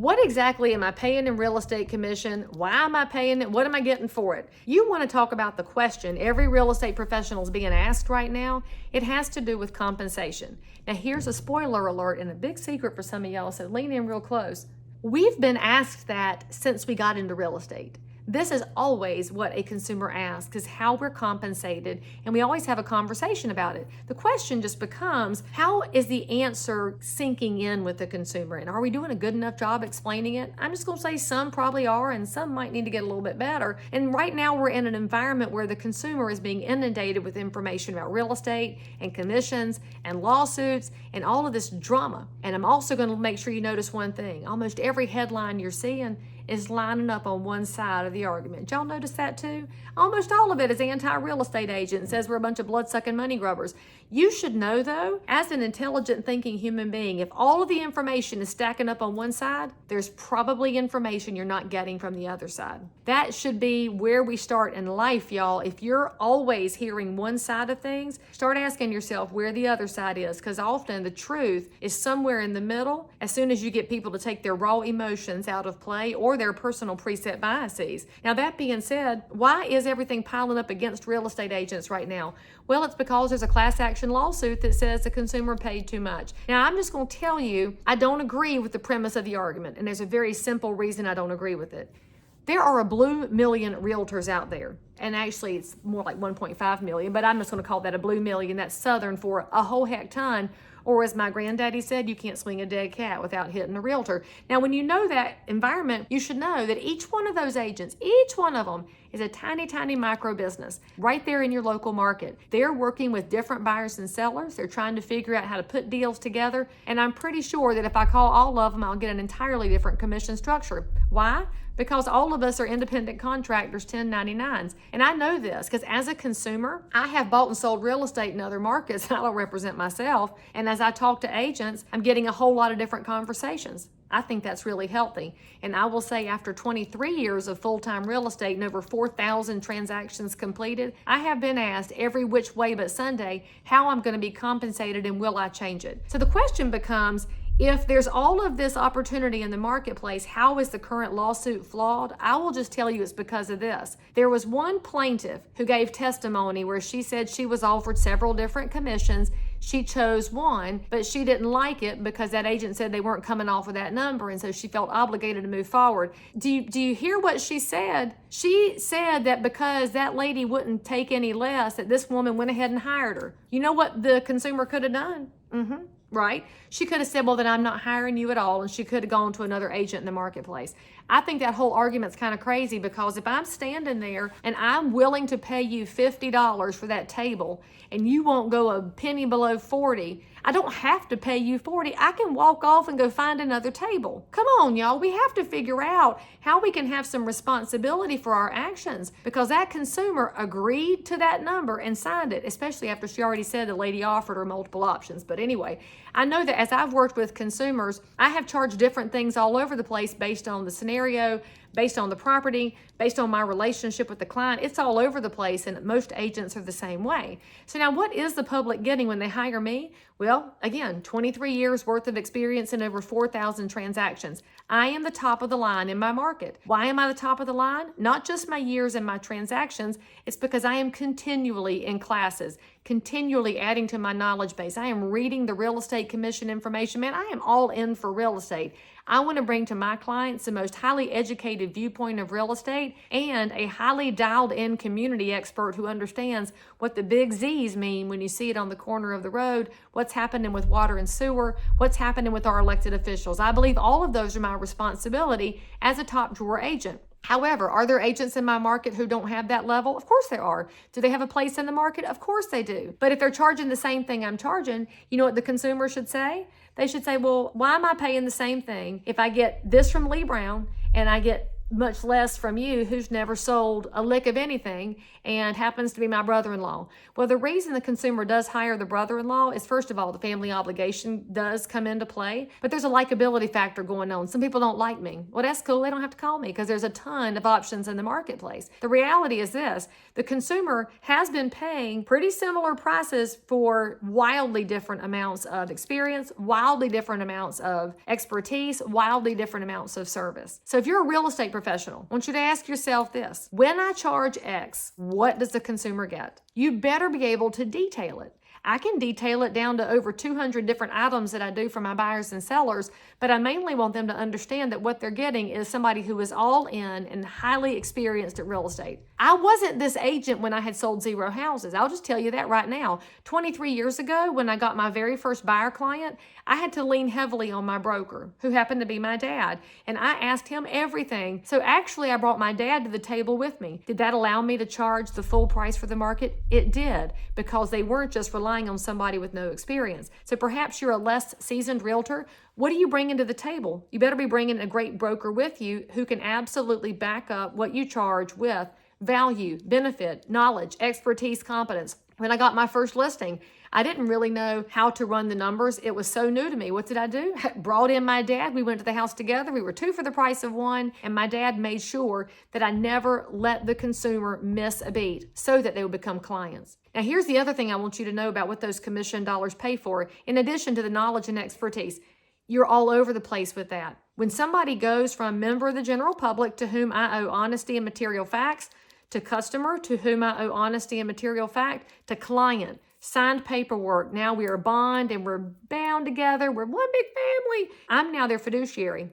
What exactly am I paying in real estate commission? Why am I paying it? What am I getting for it? You want to talk about the question every real estate professional is being asked right now. It has to do with compensation. Now, here's a spoiler alert and a big secret for some of y'all, so lean in real close. We've been asked that since we got into real estate. This is always what a consumer asks, is how we're compensated, and we always have a conversation about it. The question just becomes, how is the answer sinking in with the consumer, and are we doing a good enough job explaining it? I'm just gonna say some probably are, and some might need to get a little bit better. And right now we're in an environment where the consumer is being inundated with information about real estate and commissions and lawsuits and all of this drama. And I'm also gonna make sure you notice one thing. Almost every headline you're seeing is lining up on one side of the argument. Y'all notice that too? Almost all of it is anti-real estate agent and says we're a bunch of blood-sucking money grubbers. You should know though, as an intelligent thinking human being, if all of the information is stacking up on one side, there's probably information you're not getting from the other side. That should be where we start in life, y'all. If you're always hearing one side of things, start asking yourself where the other side is, because often the truth is somewhere in the middle as soon as you get people to take their raw emotions out of play or their personal preset biases. Now, that being said, why is everything piling up against real estate agents right now? Well, it's because there's a class action lawsuit that says the consumer paid too much. Now, I'm just going to tell you, I don't agree with the premise of the argument, and there's a very simple reason I don't agree with it. There are a blue million realtors out there, and actually it's more like 1.5 million, but I'm just going to call that a blue million. That's Southern for a whole heck ton. Or as my granddaddy said, you can't swing a dead cat without hitting a realtor. Now, when you know that environment, you should know that each one of those agents, each one of them is a tiny, tiny micro business right there in your local market. They're working with different buyers and sellers. They're trying to figure out how to put deals together. And I'm pretty sure that if I call all of them, I'll get an entirely different commission structure. Why? Because all of us are independent contractors, 1099s. And I know this because as a consumer, I have bought and sold real estate in other markets. I don't represent myself. And as I talk to agents, I'm getting a whole lot of different conversations. I think that's really healthy. And I will say after 23 years of full-time real estate and over 4,000 transactions completed, I have been asked every which way but Sunday how I'm going to be compensated and will I change it? So the question becomes, if there's all of this opportunity in the marketplace, how is the current lawsuit flawed? I will just tell you it's because of this. There was one plaintiff who gave testimony where she said she was offered several different commissions. She chose one, but she didn't like it because that agent said they weren't coming off of that number, and so she felt obligated to move forward. Do you hear what she said? She said that because that lady wouldn't take any less, that this woman went ahead and hired her. You know what the consumer could have done? Right? She could have said, well, then I'm not hiring you at all, and she could have gone to another agent in the marketplace. I think that whole argument's kind of crazy because if I'm standing there and I'm willing to pay you $50 for that table and you won't go a penny below 40, I don't have to pay you 40. I can walk off and go find another table. Come on, y'all. We have to figure out how we can have some responsibility for our actions because that consumer agreed to that number and signed it, especially after she already said the lady offered her multiple options. But anyway, I know that as I've worked with consumers, I have charged different things all over the place based on the scenario, based on the property, based on my relationship with the client. It's all over the place, and most agents are the same way. So now what is the public getting when they hire me? Well, again, 23 years worth of experience and over 4,000 transactions. I am the top of the line in my market. Why am I the top of the line? Not just my years and my transactions. It's because I am continually in classes, continually adding to my knowledge base. I am reading the real estate commission information. Man, I am all in for real estate. I want to bring to my clients the most highly educated viewpoint of real estate and a highly dialed in community expert who understands what the big Z's mean when you see it on the corner of the road, what's happening with water and sewer, what's happening with our elected officials. I believe all of those are my responsibility as a top drawer agent. However, are there agents in my market who don't have that level? Of course there are. Do they have a place in the market? Of course they do. But if they're charging the same thing I'm charging, you know what the consumer should say? They should say, well, why am I paying the same thing if I get this from Leigh Brown and I get much less from you who's never sold a lick of anything and happens to be my brother-in-law. Well, the reason the consumer does hire the brother-in-law is, first of all, the family obligation does come into play, but there's a likability factor going on. Some people don't like me. Well, that's cool. They don't have to call me because there's a ton of options in the marketplace. The reality is this: the consumer has been paying pretty similar prices for wildly different amounts of experience, wildly different amounts of expertise, wildly different amounts of service. So if you're a real estate professional, I want you to ask yourself this: when I charge X, what does the consumer get? You better be able to detail it. I can detail it down to over 200 different items that I do for my buyers and sellers, but I mainly want them to understand that what they're getting is somebody who is all in and highly experienced at real estate. I wasn't this agent when I had sold 0 houses. I'll just tell you that right now. 23 years ago, when I got my very first buyer client, I had to lean heavily on my broker, who happened to be my dad, and I asked him everything. So actually, I brought my dad to the table with me. Did that allow me to charge the full price for the market? It did, because they weren't just relying on somebody with no experience. So perhaps you're a less seasoned realtor. What are you bringing to the table? You better be bringing a great broker with you who can absolutely back up what you charge with value, benefit, knowledge, expertise, competence. When I got my first listing, I didn't really know how to run the numbers. It was so new to me. What did I do? Brought in my dad. We went to the house together. We were 2 for the price of 1. And my dad made sure that I never let the consumer miss a beat so that they would become clients. Now, here's the other thing I want you to know about what those commission dollars pay for. In addition to the knowledge and expertise, you're all over the place with that. When somebody goes from member of the general public, to whom I owe honesty and material facts, to customer, to whom I owe honesty and material fact, to client, signed paperwork. Now we are bond and we're bound together. We're one big family. I'm now their fiduciary.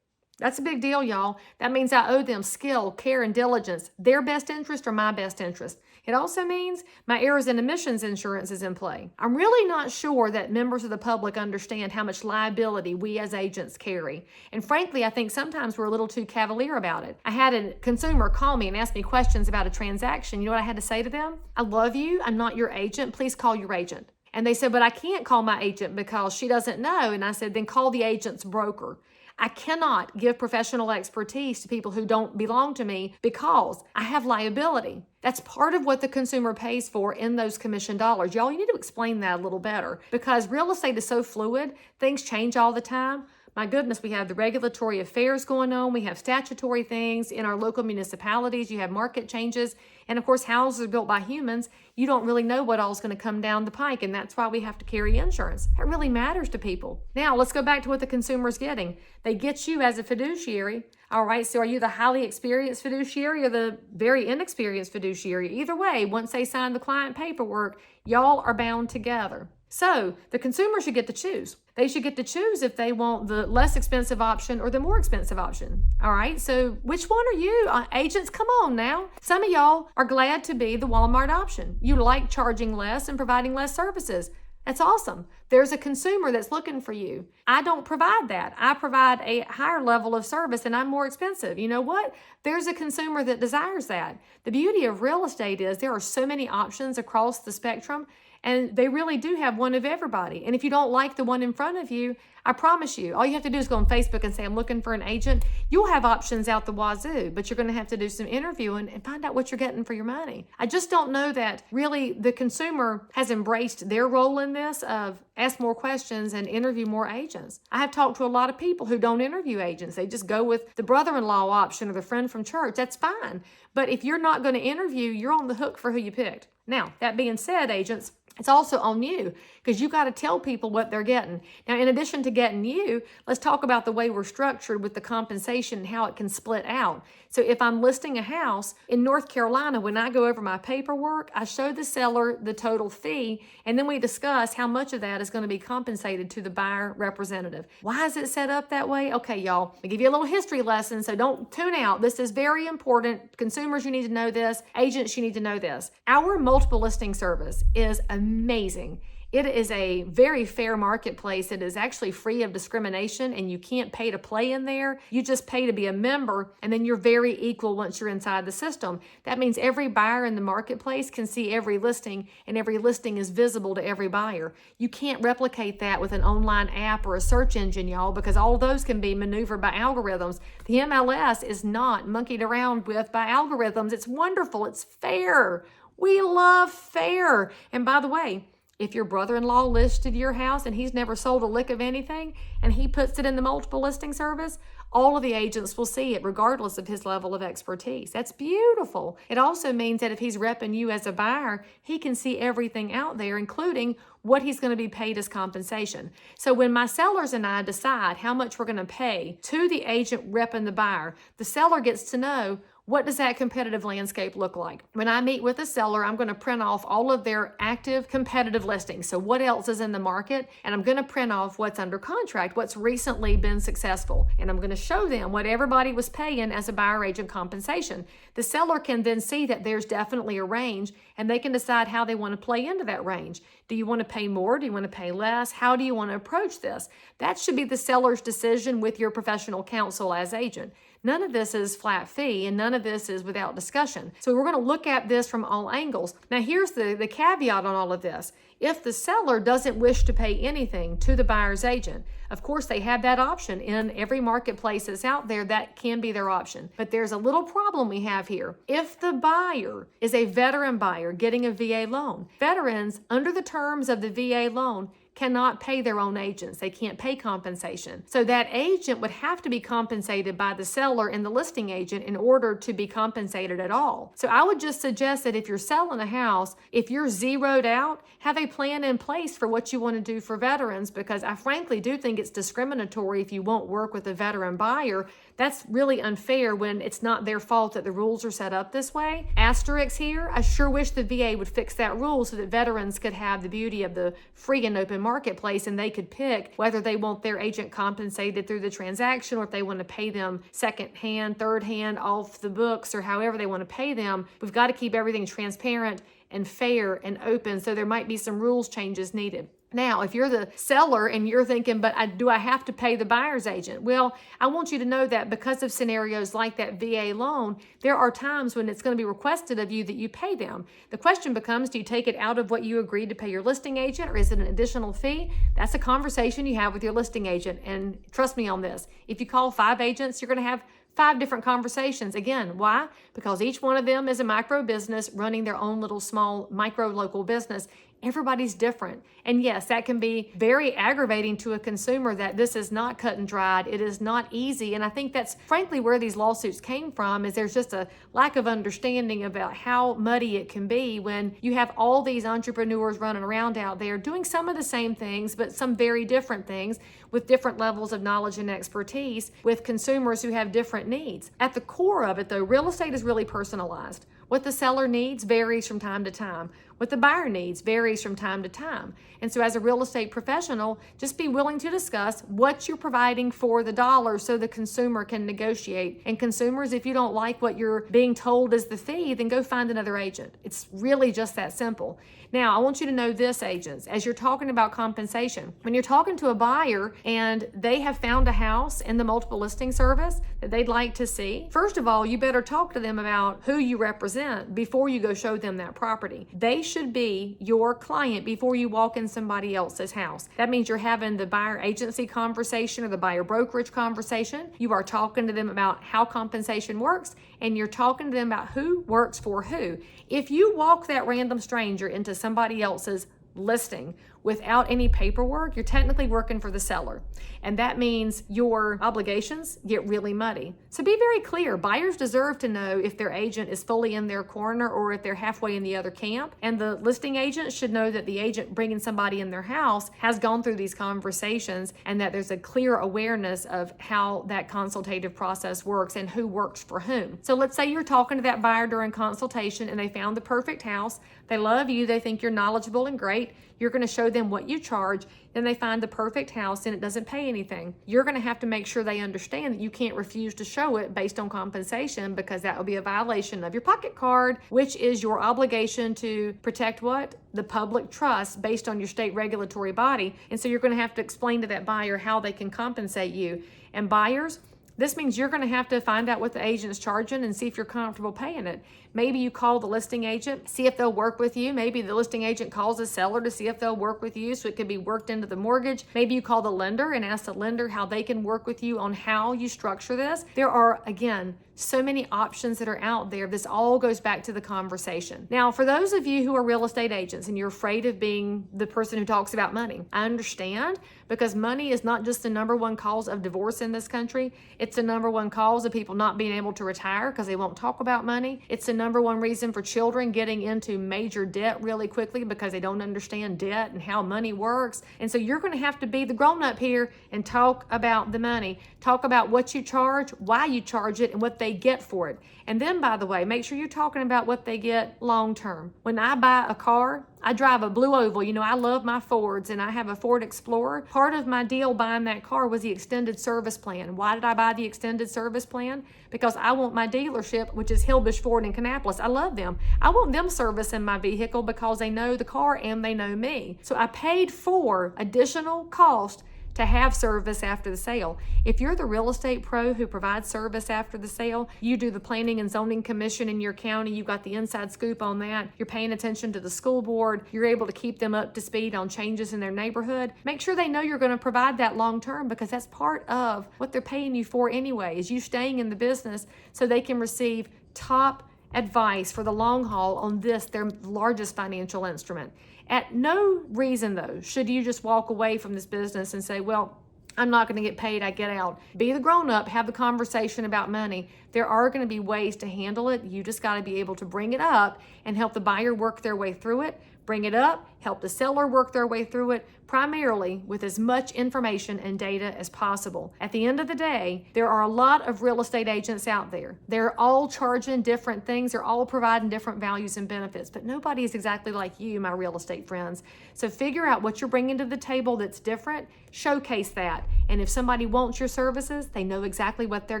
That's a big deal, y'all. That means I owe them skill, care, and diligence. Their best interest or my best interest. It also means my errors and omissions insurance is in play. I'm really not sure that members of the public understand how much liability we as agents carry. And frankly, I think sometimes we're a little too cavalier about it. I had a consumer call me and ask me questions about a transaction. You know what I had to say to them? I love you. I'm not your agent. Please call your agent. And they said, but I can't call my agent because she doesn't know. And I said, then call the agent's broker. I cannot give professional expertise to people who don't belong to me because I have liability. That's part of what the consumer pays for in those commission dollars. Y'all, you need to explain that a little better, because real estate is so fluid. Things change all the time. My goodness, we have the regulatory affairs going on. We have statutory things in our local municipalities. You have market changes. And of course, houses are built by humans. You don't really know what all is going to come down the pike. And that's why we have to carry insurance. That really matters to people. Now, let's go back to what the consumer is getting. They get you as a fiduciary. All right, so are you the highly experienced fiduciary or the very inexperienced fiduciary? Either way, once they sign the client paperwork, y'all are bound together. So the consumer should get to choose. They should get to choose if they want the less expensive option or the more expensive option. All right, so which one are you? Agents, come on now. Some of y'all are glad to be the Walmart option. You like charging less and providing less services. That's awesome. There's a consumer that's looking for you. I don't provide that. I provide a higher level of service and I'm more expensive. You know what? There's a consumer that desires that. The beauty of real estate is there are so many options across the spectrum, and they really do have one of everybody. And if you don't like the one in front of you, I promise you, all you have to do is go on Facebook and say, I'm looking for an agent. You'll have options out the wazoo, but you're going to have to do some interviewing and find out what you're getting for your money. I just don't know that really the consumer has embraced their role in this of ask more questions and interview more agents. I have talked to a lot of people who don't interview agents. They just go with the brother-in-law option or the friend from church. That's fine. But if you're not going to interview, you're on the hook for who you picked. Now, that being said, agents, it's also on you because you got to tell people what they're getting. Now, in addition to getting you, let's talk about the way we're structured with the compensation and how it can split out. So if I'm listing a house in North Carolina, when I go over my paperwork, I show the seller the total fee, and then we discuss how much of that is going to be compensated to the buyer representative. Why is it set up that way? Okay, y'all, I'll give you a little history lesson, so don't tune out. This is very important. Consumers, you need to know this. Agents, you need to know this. Our multiple listing service is amazing. It is a very fair marketplace. It is actually free of discrimination, and you can't pay to play in there. You just pay to be a member, and then you're very equal once you're inside the system. That means every buyer in the marketplace can see every listing, and every listing is visible to every buyer. You can't replicate that with an online app or a search engine, y'all, because all those can be maneuvered by algorithms. The MLS is not monkeyed around with by algorithms. It's wonderful. It's fair. We love fair. And by the way, if your brother-in-law listed your house and he's never sold a lick of anything and he puts it in the multiple listing service, all of the agents will see it regardless of his level of expertise. That's beautiful. It also means that if he's repping you as a buyer, he can see everything out there, including what he's going to be paid as compensation. So when my sellers and I decide how much we're going to pay to the agent repping the buyer, the seller gets to know, what does that competitive landscape look like? When I meet with a seller, I'm going to print off all of their active competitive listings. So what else is in the market? And I'm going to print off what's under contract, what's recently been successful. And I'm going to show them what everybody was paying as a buyer agent compensation. The seller can then see that there's definitely a range, and they can decide how they want to play into that range. Do you want to pay more? Do you want to pay less? How do you want to approach this? That should be the seller's decision with your professional counsel as agent. None of this is flat fee, and none of this is without discussion. So we're going to look at this from all angles. Now here's the caveat on all of this. If the seller doesn't wish to pay anything to the buyer's agent, of course they have that option. In every marketplace that's out there, that can be their option. But there's a little problem we have here. If the buyer is a veteran buyer getting a VA loan, veterans, under the terms of the VA loan, cannot pay their own agents. They can't pay compensation. So that agent would have to be compensated by the seller and the listing agent in order to be compensated at all. So I would just suggest that if you're selling a house, if you're zeroed out, have a plan in place for what you want to do for veterans, because I frankly do think it's discriminatory if you won't work with a veteran buyer. That's really unfair when it's not their fault that the rules are set up this way. Asterisk here, I sure wish the VA would fix that rule so that veterans could have the beauty of the free and open marketplace, and they could pick whether they want their agent compensated through the transaction or if they want to pay them second hand, third hand, off the books, or however they want to pay them. We've got to keep everything transparent and fair and open, so there might be some rules changes needed. Now, if you're the seller and you're thinking, but do I have to pay the buyer's agent? Well, I want you to know that because of scenarios like that VA loan, there are times when it's going to be requested of you that you pay them. The question becomes, do you take it out of what you agreed to pay your listing agent, or is it an additional fee? That's a conversation you have with your listing agent. And trust me on this, if you call 5 agents, you're going to have 5 different conversations. Again, why? Because each one of them is a micro business running their own little small micro local business. Everybody's different. And yes, that can be very aggravating to a consumer that this is not cut and dried. It is not easy. And I think that's frankly where these lawsuits came from, is there's just a lack of understanding about how muddy it can be when you have all these entrepreneurs running around out there doing some of the same things, but some very different things with different levels of knowledge and expertise with consumers who have different needs. At the core of it though, real estate is really personalized. What the seller needs varies from time to time. What the buyer needs varies from time to time. And so as a real estate professional, just be willing to discuss what you're providing for the dollar so the consumer can negotiate. And consumers, if you don't like what you're being told is the fee, then go find another agent. It's really just that simple. Now, I want you to know this, agents, as you're talking about compensation, when you're talking to a buyer and they have found a house in the multiple listing service that they'd like to see, first of all, you better talk to them about who you represent before you go show them that property. They should be your client before you walk in somebody else's house. That means you're having the buyer agency conversation or the buyer brokerage conversation. You are talking to them about how compensation works, and you're talking to them about who works for who. If you walk that random stranger into somebody else's listing without any paperwork, you're technically working for the seller. And that means your obligations get really muddy. So be very clear. Buyers deserve to know if their agent is fully in their corner or if they're halfway in the other camp. And the listing agent should know that the agent bringing somebody in their house has gone through these conversations and that there's a clear awareness of how that consultative process works and who works for whom. So let's say you're talking to that buyer during consultation and they found the perfect house. They love you. They think you're knowledgeable and great. You're going to show them what you charge. Then they find the perfect house and it doesn't pay anything. You're going to have to make sure they understand that you can't refuse to show it based on compensation, because that will be a violation of your pocket card, which is your obligation to protect what? The public trust based on your state regulatory body. And so you're going to have to explain to that buyer how they can compensate you. And buyers, this means you're going to have to find out what the agent is charging and see if you're comfortable paying it. Maybe you call the listing agent, see if they'll work with you. Maybe the listing agent calls the seller to see if they'll work with you, so it could be worked into the mortgage. Maybe you call the lender and ask the lender how they can work with you on how you structure this. There are, again, so many options that are out there. This all goes back to the conversation. Now, for those of you who are real estate agents and you're afraid of being the person who talks about money, I understand, because money is not just the number one cause of divorce in this country. It's the number one cause of people not being able to retire because they won't talk about money. It's the number one reason for children getting into major debt really quickly because they don't understand debt and how money works. And so you're going to have to be the grown-up here and talk about the money. Talk about what you charge, why you charge it, and what they get for it. And then, by the way, make sure you're talking about what they get long term. When I buy a car, I drive a blue oval. You know, I love my Fords, and I have a Ford Explorer. Part of my deal buying that car was the extended service plan. Why did I buy the extended service plan? Because I want my dealership, which is Hillbush Ford in Kannapolis. I love them. I want them servicing my vehicle because they know the car and they know me. So I paid for additional cost to have service after the sale. If you're the real estate pro who provides service after the sale, you do the planning and zoning commission in your county, you've got the inside scoop on that, you're paying attention to the school board, you're able to keep them up to speed on changes in their neighborhood, make sure they know you're going to provide that long term, because that's part of what they're paying you for anyway, is you staying in the business so they can receive top advice for the long haul on this, their largest financial instrument. At no reason, though, should you just walk away from this business and say, well, I'm not going to get paid, I get out. Be the grown-up, have the conversation about money. There are going to be ways to handle it. You just got to be able to bring it up and help the buyer work their way through it. Bring it up, help the seller work their way through it, primarily with as much information and data as possible. At the end of the day, there are a lot of real estate agents out there. They're all charging different things. They're all providing different values and benefits, but nobody is exactly like you, my real estate friends. So figure out what you're bringing to the table that's different, showcase that. And if somebody wants your services, they know exactly what they're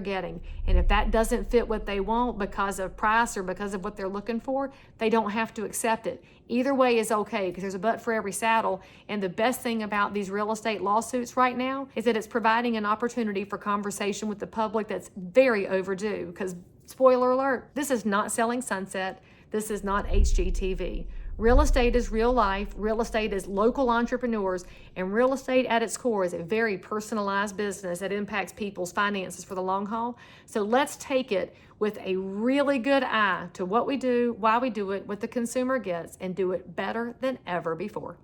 getting. And if that doesn't fit what they want because of price or because of what they're looking for, they don't have to accept it. Either way is okay, because there's a butt for every saddle. And the best thing about these real estate lawsuits right now is that it's providing an opportunity for conversation with the public that's very overdue. Because, spoiler alert, this is not Selling Sunset. This is not HGTV. Real estate is real life. Real estate is local entrepreneurs. And real estate at its core is a very personalized business that impacts people's finances for the long haul. So let's take it with a really good eye to what we do, why we do it, what the consumer gets, and do it better than ever before.